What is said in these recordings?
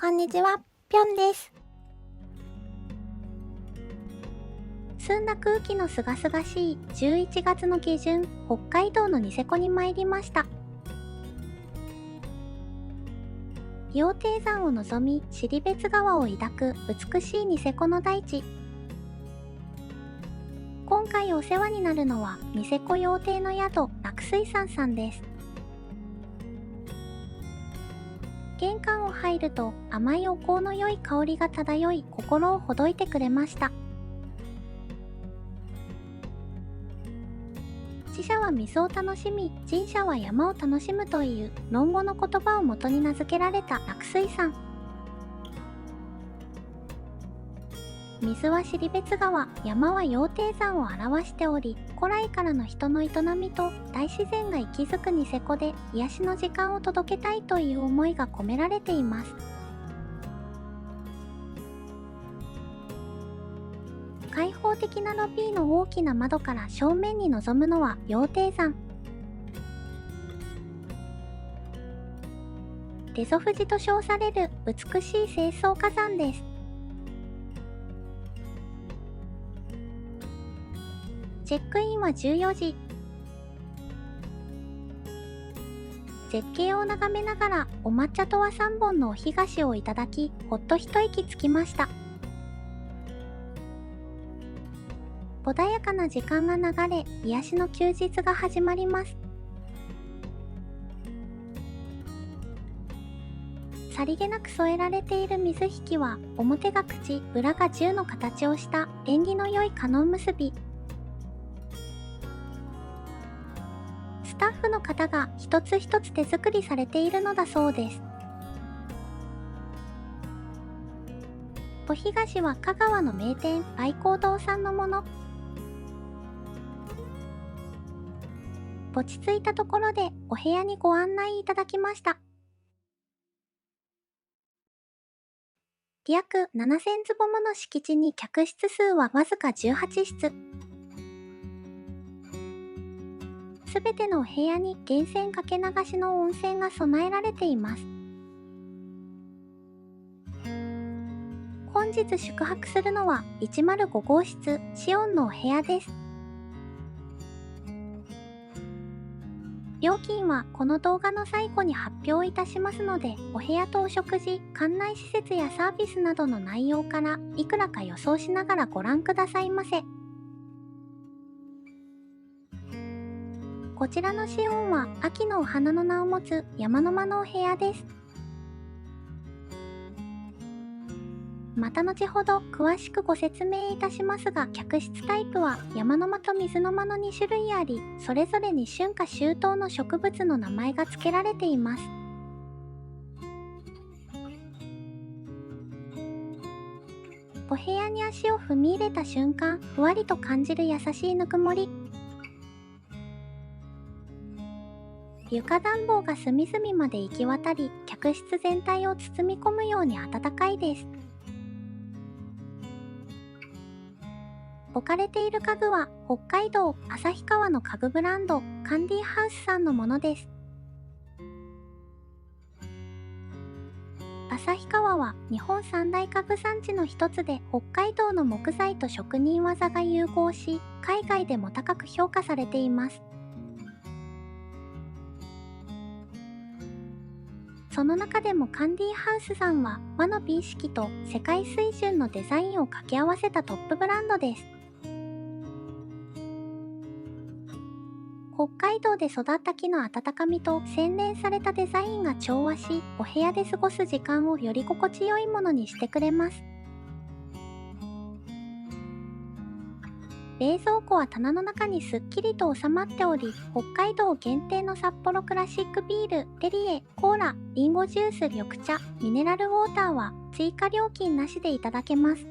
こんにちは、ぴょんです。澄んだ空気のすがすがしい11月の下旬、北海道のニセコに参りました。羊蹄山を望み、尻別川を抱く美しいニセコの大地。今回お世話になるのは、ニセコ羊蹄の宿、楽水山さんです。玄関を入ると甘いお香の良い香りが漂い、心をほどいてくれました。死者は水を楽しみ、人者は山を楽しむという論語の言葉を元に名付けられた楽水山。水は尻別川、山は羊蹄山を表しており、古来からの人の営みと大自然が息づくニセコで癒しの時間を届けたいという思いが込められています。開放的なロビーの大きな窓から正面に望むのは羊蹄山。出祖富士と称される美しい清掃火山です。チェックインは14時。絶景を眺めながらお抹茶とは3本のお干菓子をいただき、ほっと一息つきました。穏やかな時間が流れ、癒しの休日が始まります。さりげなく添えられている水引は、表が口、裏が銃の形をした縁起の良い加納結び。スタッフの方が一つ一つ手作りされているのだそうです。お干菓子は香川の名店愛光堂さんのもの。落ち着いたところでお部屋にご案内いただきました。約7000坪もの敷地に客室数はわずか18室。すべてのお部屋に源泉かけ流しの温泉が備えられています。本日宿泊するのは105号室シオンのお部屋です。料金はこの動画の最後に発表いたしますので、お部屋とお食事、館内施設やサービスなどの内容からいくらか予想しながらご覧くださいませ。こちらのシオンは秋のお花の名を持つ山の間のお部屋です。また後ほど詳しくご説明いたしますが、客室タイプは山の間と水の間の2種類あり、それぞれに春夏秋冬の植物の名前が付けられています。お部屋に足を踏み入れた瞬間、ふわりと感じる優しいぬくもり。床暖房が隅々まで行き渡り、客室全体を包み込むように暖かいです。置かれている家具は北海道旭川の家具ブランドカンディハウスさんのものです。旭川は日本三大家具産地の一つで、北海道の木材と職人技が融合し、海外でも高く評価されています。その中でもカンディハウスさんは和の美意識と世界水準のデザインを掛け合わせたトップブランドです。北海道で育った木の温かみと洗練されたデザインが調和し、お部屋で過ごす時間をより心地よいものにしてくれます。冷蔵庫は棚の中にすっきりと収まっており、北海道限定の札幌クラシックビール、テリエ、コーラ、リンゴジュース、緑茶、ミネラルウォーターは追加料金なしでいただけます。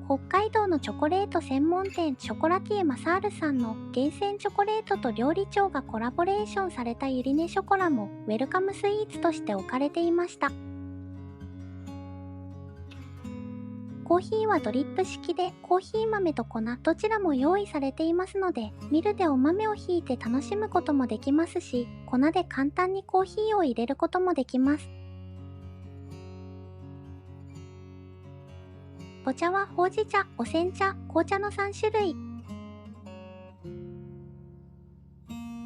北海道のチョコレート専門店ショコラティエマサールさんの厳選チョコレートと料理長がコラボレーションされたユリネショコラもウェルカムスイーツとして置かれていました。コーヒーはドリップ式でコーヒー豆と粉どちらも用意されていますので、ミルでお豆をひいて楽しむこともできますし、粉で簡単にコーヒーを入れることもできます。お茶はほうじ茶、お煎茶、紅茶の3種類。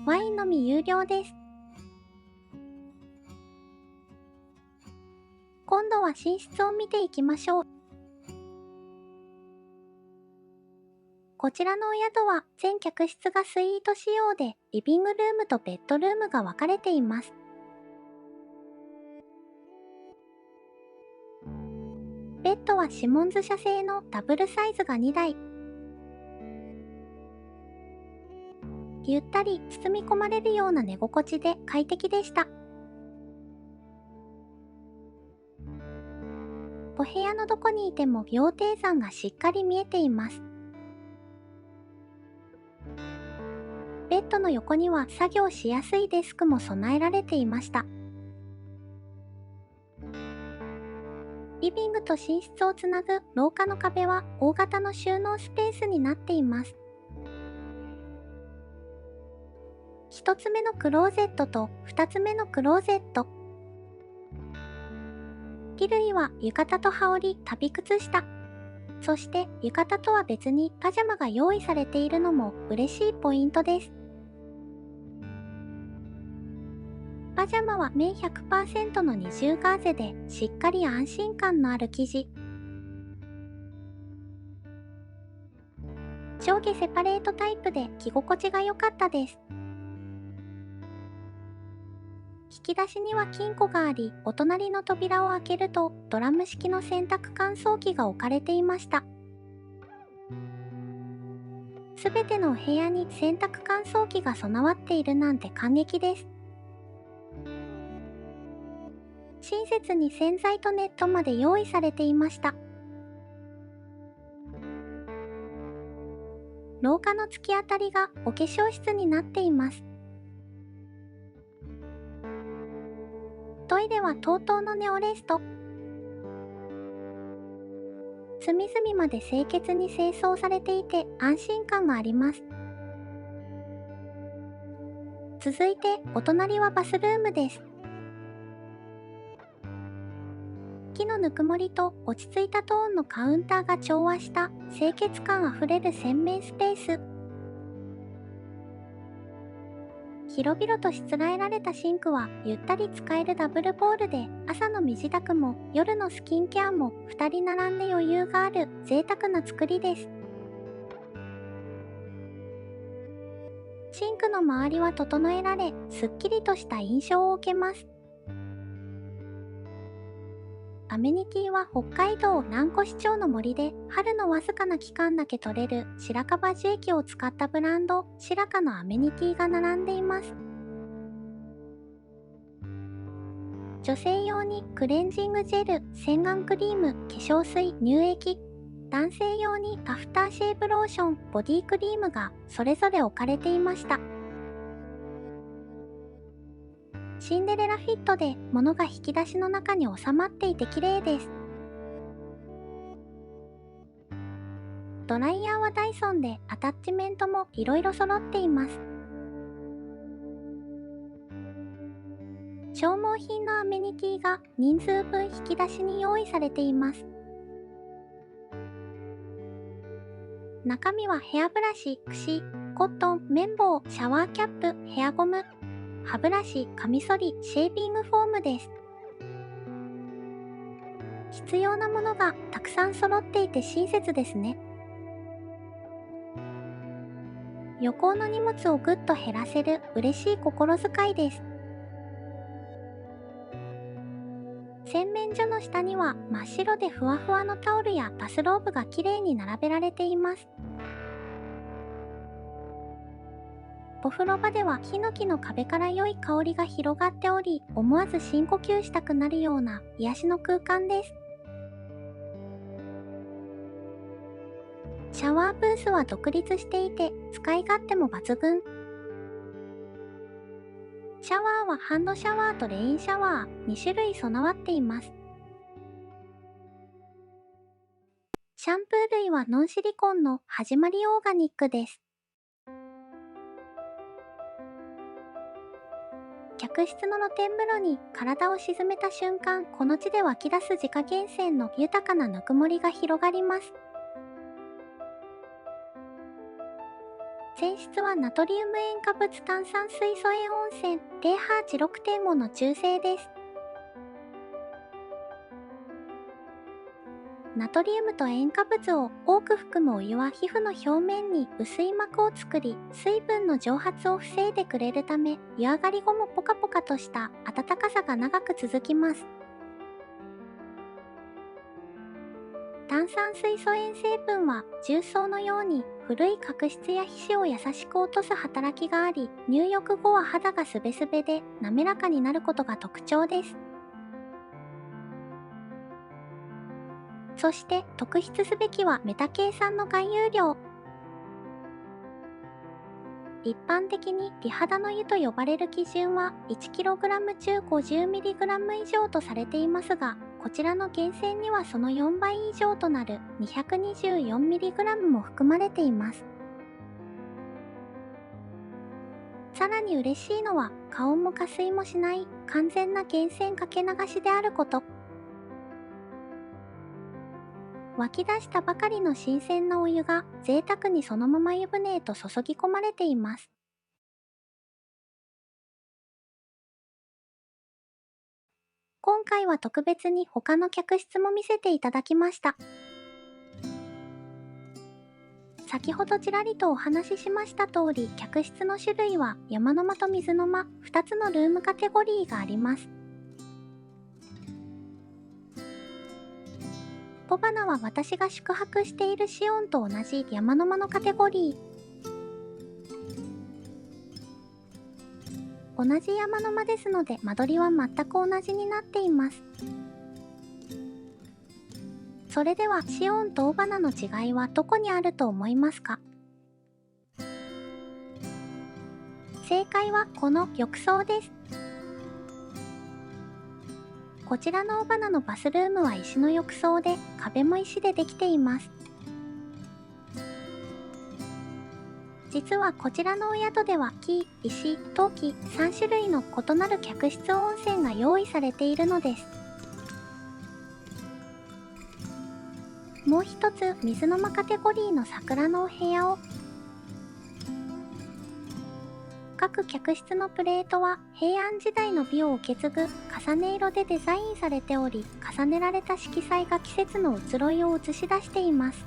ワインのみ有料です。今度は寝室を見ていきましょう。こちらのお宿は全客室がスイート仕様で、リビングルームとベッドルームが分かれています。ベッドはシモンズ社製のダブルサイズが2台。ゆったり包み込まれるような寝心地で快適でした。お部屋のどこにいても羊蹄山がしっかり見えています。ベッドの横には作業しやすいデスクも備えられていました。リビングと寝室をつなぐ廊下の壁は大型の収納スペースになっています。1つ目のクローゼットと2つ目のクローゼット。衣類は浴衣と羽織、旅靴下。そして浴衣とは別にパジャマが用意されているのも嬉しいポイントです。パジャマは綿 100% の二重ガーゼでしっかり安心感のある生地。上下セパレートタイプで着心地が良かったです。引き出しには金庫があり、お隣の扉を開けるとドラム式の洗濯乾燥機が置かれていました。すべてのお部屋に洗濯乾燥機が備わっているなんて感激です。親切に洗剤とネットまで用意されていました。廊下の突き当たりがお化粧室になっています。トイレは TOTO のネオレスト。隅々まで清潔に清掃されていて安心感があります。続いてお隣はバスルームです。木のぬくもりと落ち着いたトーンのカウンターが調和した清潔感あふれる洗面スペース。広々としつらえられたシンクはゆったり使えるダブルボールで、朝の身支度も夜のスキンケアも2人並んで余裕がある贅沢な作りです。シンクの周りは整えられ、すっきりとした印象を受けます。アメニティは北海道蘭越町の森で春のわずかな期間だけ取れる白樺樹液を使ったブランド白樺のアメニティが並んでいます。女性用にクレンジングジェル、洗顔クリーム、化粧水、乳液。男性用にアフターシェーブローション、ボディクリームがそれぞれ置かれていました。シンデレラフィットで物が引き出しの中に収まっていて綺麗です。ドライヤーはダイソンでアタッチメントもいろいろ揃っています。消耗品のアメニティが人数分引き出しに用意されています。中身はヘアブラシ、櫛、コットン、綿棒、シャワーキャップ、ヘアゴム、歯ブラシ、カミソリ、シェービングフォームです。必要なものがたくさん揃っていて親切ですね。旅行の荷物をぐっと減らせる嬉しい心遣いです。洗面所の下には真っ白でふわふわのタオルやバスローブがきれいに並べられています。お風呂場ではヒノキの壁から良い香りが広がっており、思わず深呼吸したくなるような癒しの空間です。シャワーブースは独立していて使い勝手も抜群。シャワーはハンドシャワーとレインシャワー2種類備わっています。シャンプー類はノンシリコンの始まりオーガニックです。客室の露天風呂に体を沈めた瞬間、この地で湧き出す自家源泉の豊かなぬくもりが広がります。泉質はナトリウム塩化物炭酸水素塩温泉 pH6.5 の中性です。ナトリウムと塩化物を多く含むお湯は皮膚の表面に薄い膜を作り、水分の蒸発を防いでくれるため、湯上がり後もポカポカとした暖かさが長く続きます。炭酸水素塩成分は重曹のように古い角質や皮脂を優しく落とす働きがあり、入浴後は肌がすべすべで滑らかになることが特徴です。そして特筆すべきはメタケイ酸の含有量。一般的に美肌の湯と呼ばれる基準は 1kg 中 50mg 以上とされていますが、こちらの源泉にはその4倍以上となる 224mg も含まれています。さらに嬉しいのは、顔も加水もしない完全な源泉かけ流しであること。湧き出したばかりの新鮮なお湯が贅沢にそのまま湯船へと注ぎ込まれています。今回は特別に他の客室も見せていただきました。先ほどちらりとお話ししました通り、客室の種類は山の間と水の間2つのルームカテゴリーがあります。ポバナは私が宿泊しているシオンと同じ山の間のカテゴリー。同じ山の間ですので間取りは全く同じになっています。それではシオンとオバナの違いはどこにあると思いますか？正解はこの浴槽です。こちらのオバナのバスルームは石の浴槽で、壁も石でできています。実はこちらのお宿では木、石、陶器3種類の異なる客室温泉が用意されているのです。もう一つ、水の間カテゴリーの桜のお部屋を。各客室のプレートは平安時代の美を受け継ぐ重ね色でデザインされており、重ねられた色彩が季節の移ろいを映し出しています。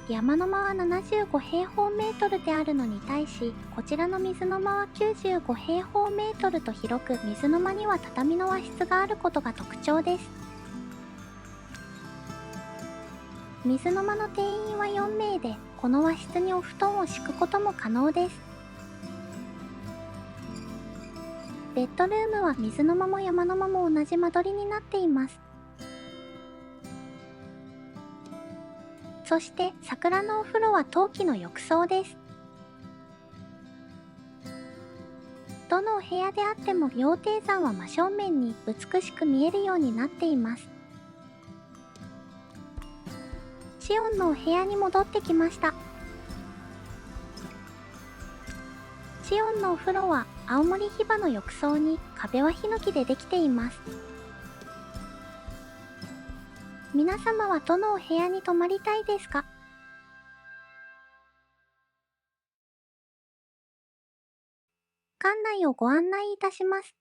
山の間は75平方メートルであるのに対し、こちらの水の間は95平方メートルと広く、水の間には畳の和室があることが特徴です。水の間の定員は4名で、この和室にお布団を敷くことも可能です。ベッドルームは水の間も山の間も同じ間取りになっています。そして桜のお風呂は陶器の浴槽です。どのお部屋であっても羊蹄山は真正面に美しく見えるようになっています。シオンのお部屋に戻ってきました。シオンのお風呂は青森ヒバの浴槽に、壁はヒノキでできています。皆様はどのお部屋に泊まりたいですか？館内をご案内いたします。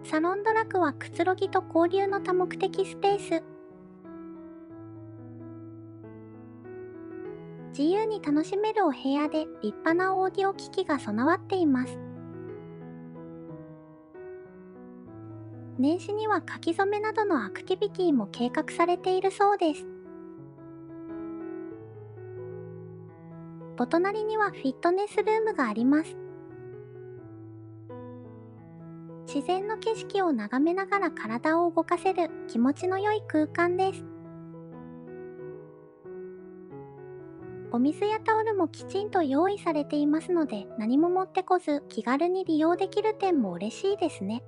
サロンドラクはくつろぎと交流の多目的スペース。自由に楽しめるお部屋で立派なオーディオ機器が備わっています。年始には書き初めなどのアクティビティも計画されているそうです。お隣にはフィットネスルームがあります。自然の景色を眺めながら体を動かせる気持ちの良い空間です。お水やタオルもきちんと用意されていますので、何も持ってこず気軽に利用できる点も嬉しいですね。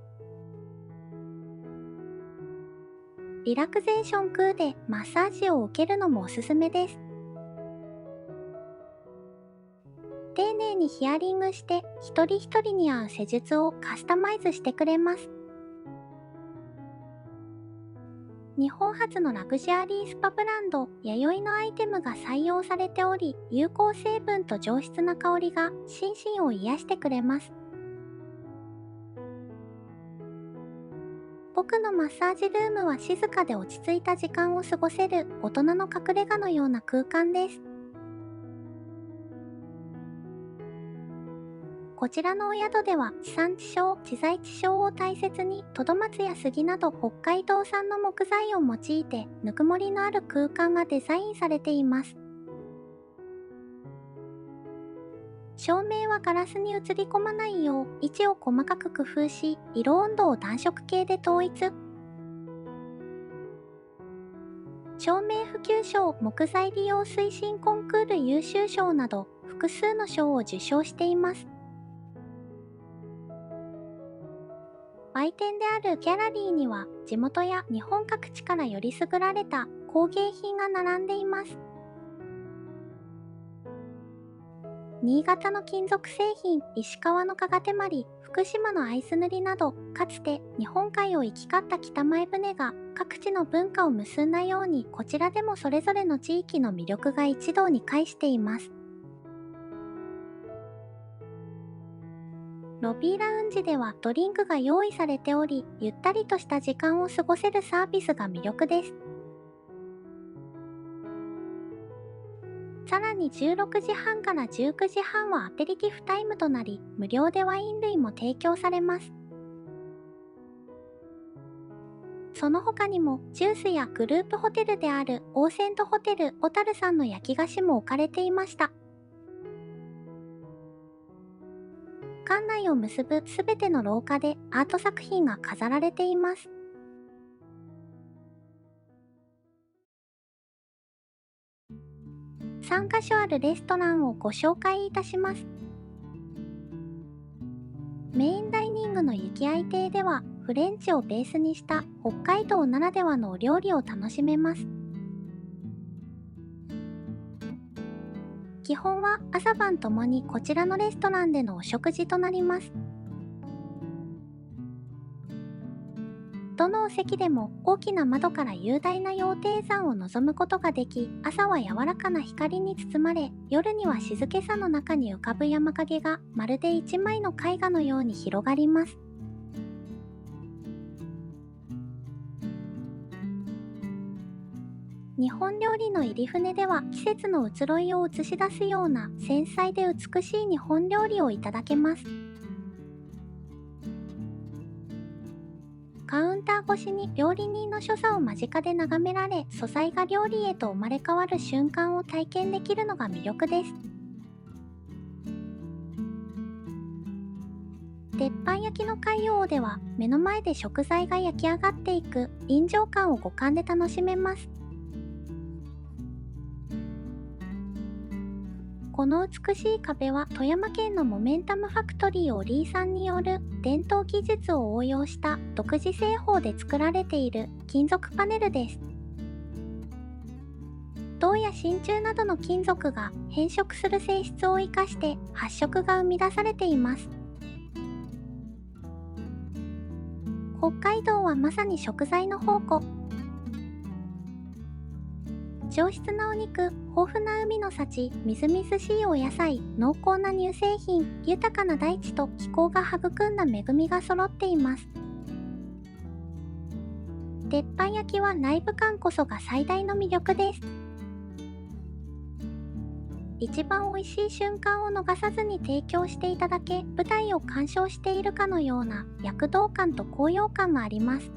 リラクゼーション空でマッサージを受けるのもおすすめです。丁寧にヒアリングして一人一人に合う施術をカスタマイズしてくれます。日本初のラグジュアリースパブランド、弥生のアイテムが採用されており、有効成分と上質な香りが心身を癒してくれます。僕のマッサージルームは静かで落ち着いた時間を過ごせる大人の隠れ家のような空間です。こちらのお宿では地産地消、地財地消を大切にトドマツや杉など北海道産の木材を用いてぬくもりのある空間がデザインされています。照明はガラスに映り込まないよう位置を細かく工夫し、色温度を暖色系で統一。照明普及賞、木材利用推進コンクール優秀賞など複数の賞を受賞しています。売店であるギャラリーには地元や日本各地からよりすぐられた工芸品が並んでいます。新潟の金属製品、石川のかがてまり、福島のアイス塗りなど、かつて日本海を行き交った北前船が各地の文化を結んだように、こちらでもそれぞれの地域の魅力が一堂に会しています。ロビーラウンジではドリンクが用意されており、ゆったりとした時間を過ごせるサービスが魅力です。さらに16時半から19時半はアペリティフタイムとなり、無料でワイン類も提供されます。その他にもジュースやグループホテルであるオーセントホテル小樽さんの焼き菓子も置かれていました。館内を結ぶすべての廊下でアート作品が飾られています。3カ所あるレストランをご紹介いたします。メインダイニングの雪合亭ではフレンチをベースにした北海道ならではのお料理を楽しめます。基本は朝晩ともにこちらのレストランでのお食事となります。どのお席でも大きな窓から雄大な羊蹄山を望むことができ、朝は柔らかな光に包まれ、夜には静けさの中に浮かぶ山影がまるで一枚の絵画のように広がります。日本料理の入船では季節の移ろいを映し出すような繊細で美しい日本料理をいただけます。カウンター越しに料理人の所作を間近で眺められ、素材が料理へと生まれ変わる瞬間を体験できるのが魅力です。鉄板焼きの海王では目の前で食材が焼き上がっていく臨場感を五感で楽しめます。この美しい壁は富山県のモメンタムファクトリーオリーさんによる伝統技術を応用した独自製法で作られている金属パネルです。銅や真鍮などの金属が変色する性質を生かして発色が生み出されています。北海道はまさに食材の宝庫。上質なお肉、豊富な海の幸、みずみずしいお野菜、濃厚な乳製品、豊かな大地と気候が育んだ恵みが揃っています。鉄板焼きはライブ感こそが最大の魅力です。一番おいしい瞬間を逃さずに提供していただけ、舞台を鑑賞しているかのような躍動感と高揚感があります。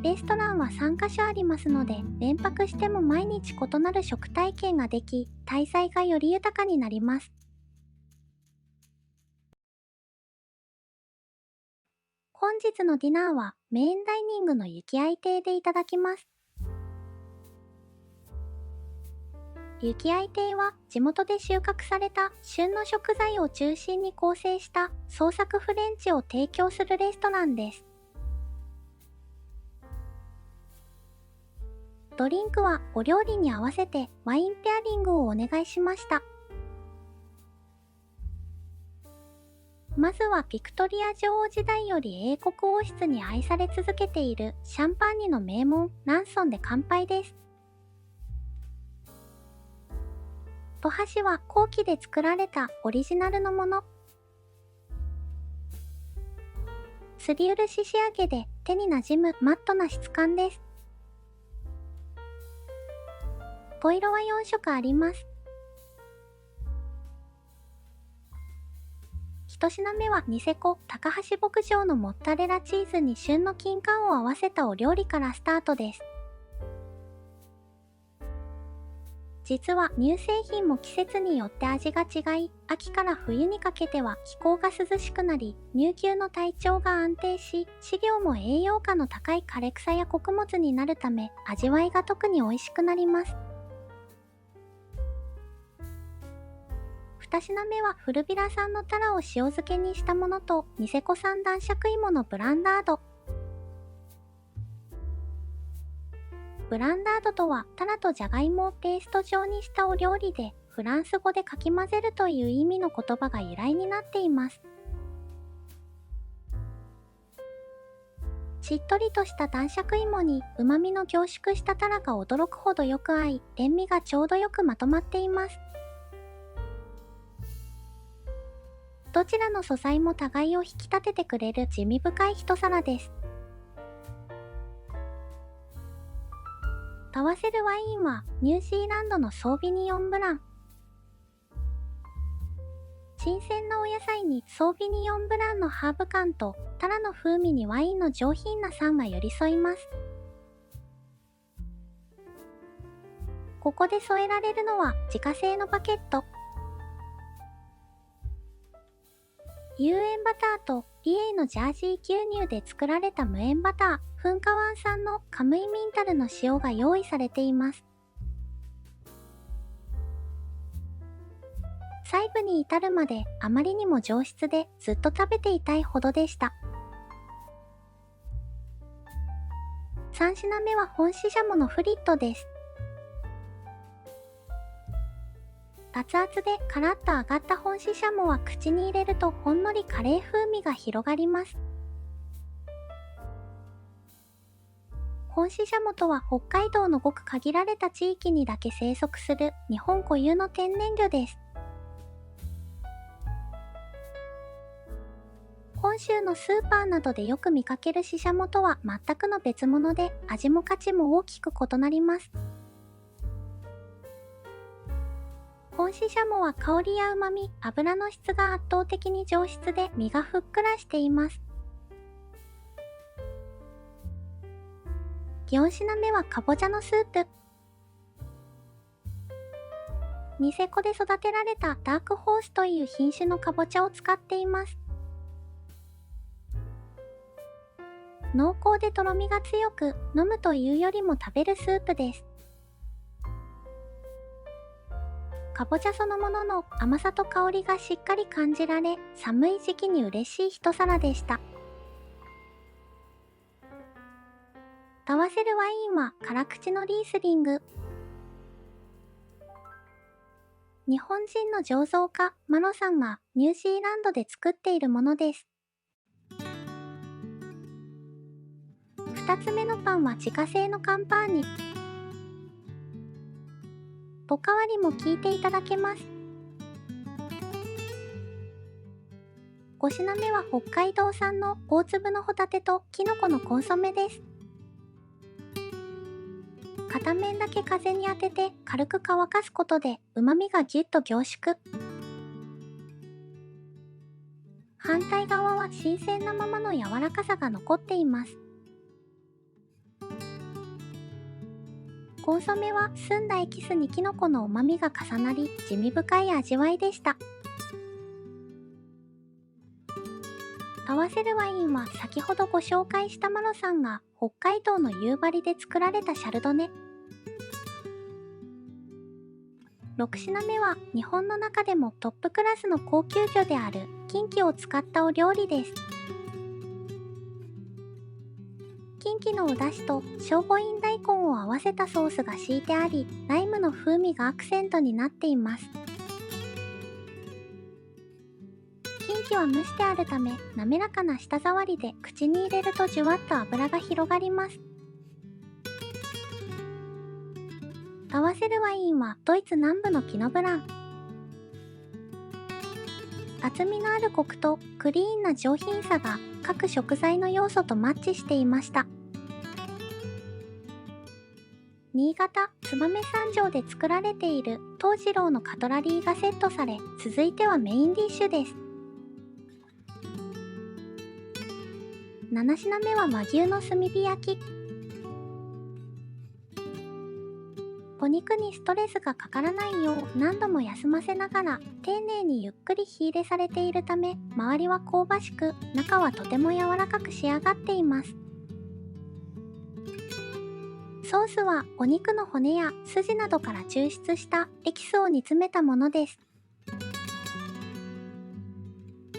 レストランは3カ所ありますので、連泊しても毎日異なる食体験ができ、滞在がより豊かになります。本日のディナーはメインダイニングの雪合亭でいただきます。雪合亭は地元で収穫された旬の食材を中心に構成した創作フレンチを提供するレストランです。ドリンクはお料理に合わせてワインペアリングをお願いしました。まずはビクトリア女王時代より英国王室に愛され続けているシャンパーニュの名門ランソンで乾杯です。と箸は後期で作られたオリジナルのもの。すり漆仕上げで手になじむマットな質感です。小色は4色あります。1品目はニセコ高橋牧場のモッツァレラチーズに旬の金柑を合わせたお料理からスタートです。実は乳製品も季節によって味が違い、秋から冬にかけては気候が涼しくなり、乳牛の体調が安定し、飼料も栄養価の高い枯れ草や穀物になるため、味わいが特に美味しくなります。2品目は古びら産のタラを塩漬けにしたものと、ニセコ産男爵芋のブランダード。ブランダードとはタラとジャガイモをペースト状にしたお料理で、フランス語でかき混ぜるという意味の言葉が由来になっています。しっとりとした男爵芋に旨味の凝縮したタラが驚くほどよく合い、塩味がちょうどよくまとまっています。どちらの素材も互いを引き立ててくれる滋味深い一皿です。合わせるワインはニュージーランドのソービニヨンブラン。新鮮なお野菜にソービニヨンブランのハーブ感とタラの風味にワインの上品な酸が寄り添います。ここで添えられるのは自家製のバケット。有塩バターとリエイのジャージー牛乳で作られた無塩バター、噴火湾産のカムイミンタルの塩が用意されています。細部に至るまであまりにも上質でずっと食べていたいほどでした。3品目は本シシャモのフリットです。熱々でカラッと揚がった本シシャモは口に入れるとほんのりカレー風味が広がります。本シシャモとは北海道のごく限られた地域にだけ生息する日本固有の天然魚です。本州のスーパーなどでよく見かけるシシャモとは全くの別物で、味も価値も大きく異なります。本シシャモは香りや旨味、油の質が圧倒的に上質で身がふっくらしています。4品目はかぼちゃのスープ。ニセコで育てられたダークホースという品種のかぼちゃを使っています。濃厚でとろみが強く、飲むというよりも食べるスープです。かぼちゃそのものの甘さと香りがしっかり感じられ、寒い時期に嬉しい一皿でした。合わせるワインは辛口のリースリング。日本人の醸造家マロさんがニュージーランドで作っているものです。2つ目のパンは自家製のカンパーニュ。おかわりも聞いていただけます。5品目は北海道産の大粒のホタテとキノコのコンソメです。片面だけ風に当てて軽く乾かすことで旨味がぎゅっと凝縮。反対側は新鮮なままの柔らかさが残っています。コンソメは澄んだエキスにキノコの旨味が重なり、滋味深い味わいでした。合わせるワインは先ほどご紹介したマロさんが北海道の夕張で作られたシャルドネ。6品目は日本の中でもトップクラスの高級魚であるキンキを使ったお料理です。キンきのお出汁と聖護院大根を合わせたソースが敷いてあり、ライムの風味がアクセントになっています。キンキは蒸してあるため、滑らかな舌触りで口に入れるとじゅわっと脂が広がります。合わせるワインはドイツ南部のキノブラン。厚みのあるコクとクリーンな上品さが各食材の要素とマッチしていました。新潟燕三条で作られている藤次郎のカトラリーがセットされ、続いてはメインディッシュです。7品目は和牛の炭火焼き。お肉にストレスがかからないよう何度も休ませながら丁寧にゆっくり火入れされているため、周りは香ばしく中はとても柔らかく仕上がっています。ソースはお肉の骨や筋などから抽出したエキスを煮詰めたものです。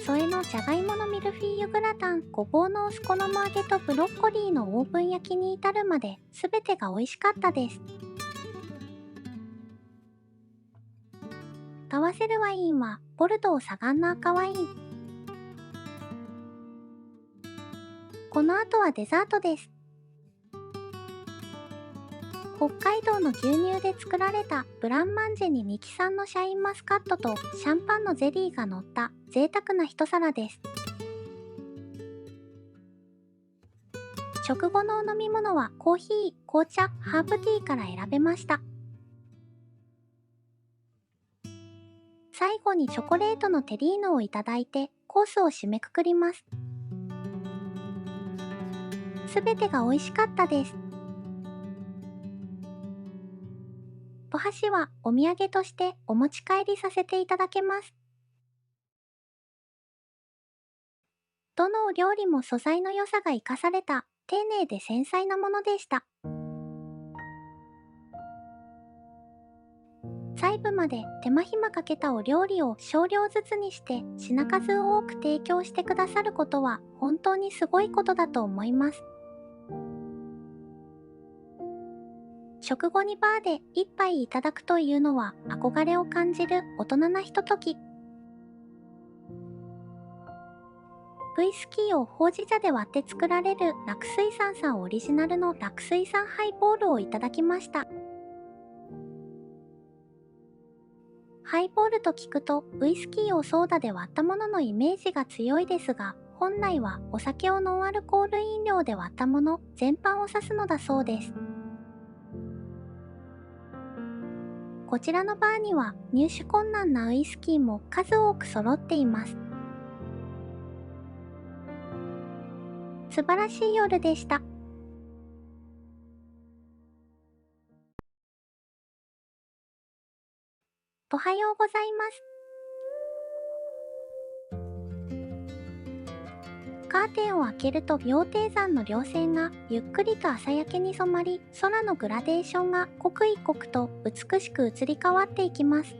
添えのじゃがいものミルフィーユグラタン、ごぼうのお酢衣揚げとブロッコリーのオーブン焼きに至るまで全てが美味しかったです。合わせるワインはボルドーサガンの赤ワイン。この後はデザートです。北海道の牛乳で作られたブランマンジェにミキ産のシャインマスカットとシャンパンのゼリーが乗った贅沢な一皿です。食後のお飲み物はコーヒー、紅茶、ハーブティーから選べました。最後にチョコレートのテリーヌをいただいてコースを締めくくります。すべてが美味しかったです。お箸はお土産としてお持ち帰りさせていただけます。どのお料理も素材の良さが生かされた丁寧で繊細なものでした。細部まで手間暇かけたお料理を少量ずつにして品数を多く提供してくださることは本当にすごいことだと思います。食後にバーで一杯いただくというのは憧れを感じる大人なひととき。ウイスキーをほうじ茶で割って作られる楽水産さんオリジナルの楽水産ハイボールをいただきました。ハイボールと聞くとウイスキーをソーダで割ったもののイメージが強いですが、本来はお酒をノンアルコール飲料で割ったもの全般を指すのだそうです。こちらのバーには入手困難なウイスキーも数多く揃っています。素晴らしい夜でした。おはようございます。カーテンを開けると羊蹄山の稜線がゆっくりと朝焼けに染まり、空のグラデーションが刻一刻と美しく移り変わっていきます。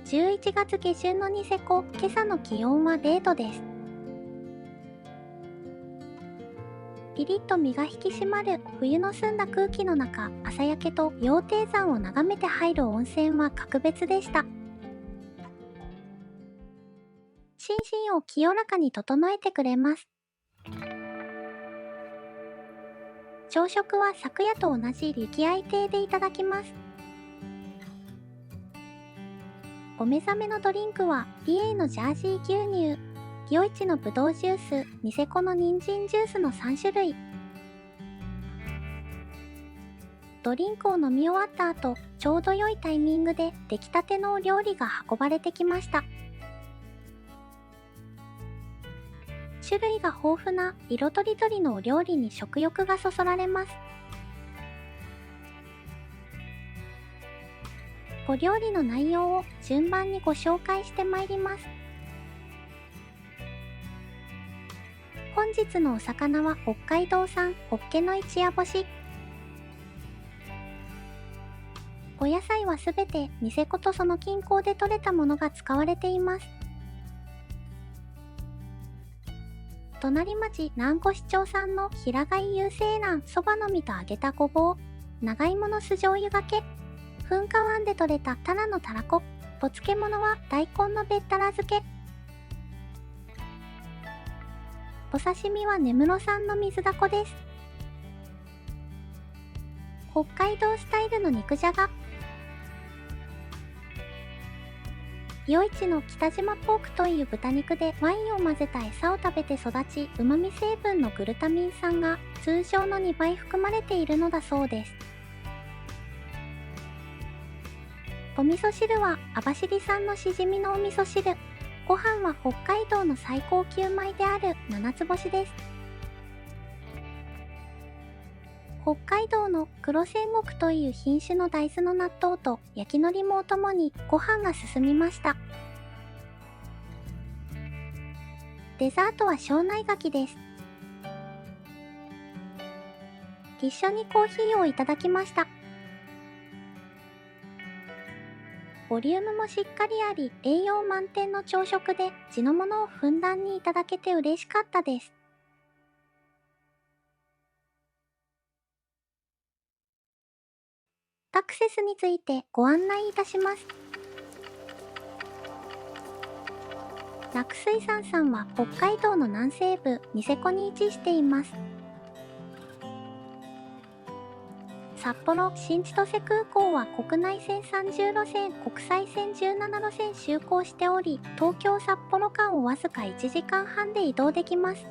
11月下旬のニセコ、今朝の気温は0度です。ピリッと身が引き締まる冬の澄んだ空気の中、朝焼けと羊蹄山を眺めて入る温泉は格別でした。心身を清らかに整えてくれます。朝食は昨夜と同じ力愛亭でいただきます。お目覚めのドリンクはリエイのジャージー牛乳、ギオイチのぶどうジュース、ニセコの人参ジュースの3種類。ドリンクを飲み終わった後、ちょうど良いタイミングで出来たてのお料理が運ばれてきました。種類が豊富な色とりどりのお料理に食欲がそそられます。お料理の内容を順番にご紹介してまいります。本日のお魚は北海道産ホッケの一夜干し。お野菜はすべてニセコとその近郊で採れたものが使われています。隣町南越町産の平貝有精卵そばの実と揚げたごぼう、長芋の酢醤油がけ、噴火湾で採れたタラのたらこ、お漬物は大根のべったら漬け。お刺身は根室産の水だこです。北海道スタイルの肉じゃが。余市の北島ポークという豚肉でワインを混ぜた餌を食べて育ち、旨味成分のグルタミン酸が通常の2倍含まれているのだそうです。お味噌汁は網走産のしじみのお味噌汁。ご飯は北海道の最高級米である七つ星です。北海道の黒仙石という品種の大豆の納豆と焼き海苔もお供にご飯が進みました。デザートは庄内柿です。一緒にコーヒーをいただきました。ボリュームもしっかりあり、栄養満点の朝食で地のものをふんだんにいただけて嬉しかったです。アクセスについてご案内いたします。楽水産さんは北海道の南西部ニセコに位置しています。札幌新千歳空港は国内線30路線、国際線17路線就航しており、東京札幌間をわずか1時間半で移動できます。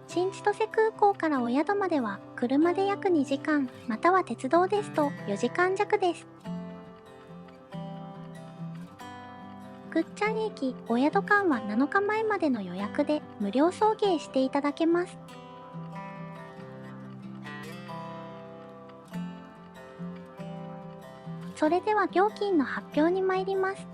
新千歳空港からお宿までは車で約2時間、または鉄道ですと4時間弱です。ぐっちゃん駅お宿間は7日前までの予約で無料送迎していただけます。それでは料金の発表に参ります。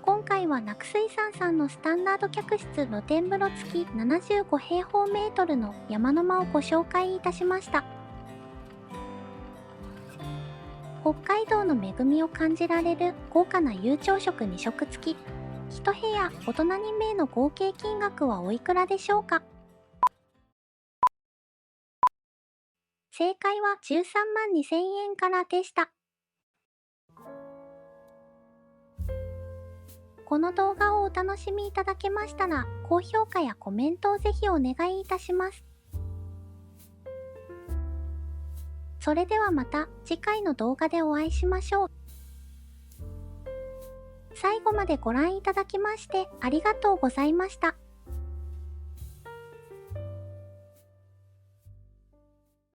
今回は楽水産さんのスタンダード客室露天風呂付き75平方メートルの山の間をご紹介いたしました。北海道の恵みを感じられる豪華な夕朝食2食付き。1部屋大人2名の合計金額はおいくらでしょうか？正解は13万2000円からでした。この動画をお楽しみいただけましたら、高評価やコメントをぜひお願いいたします。それではまた次回の動画でお会いしましょう。最後までご覧いただきましてありがとうございました。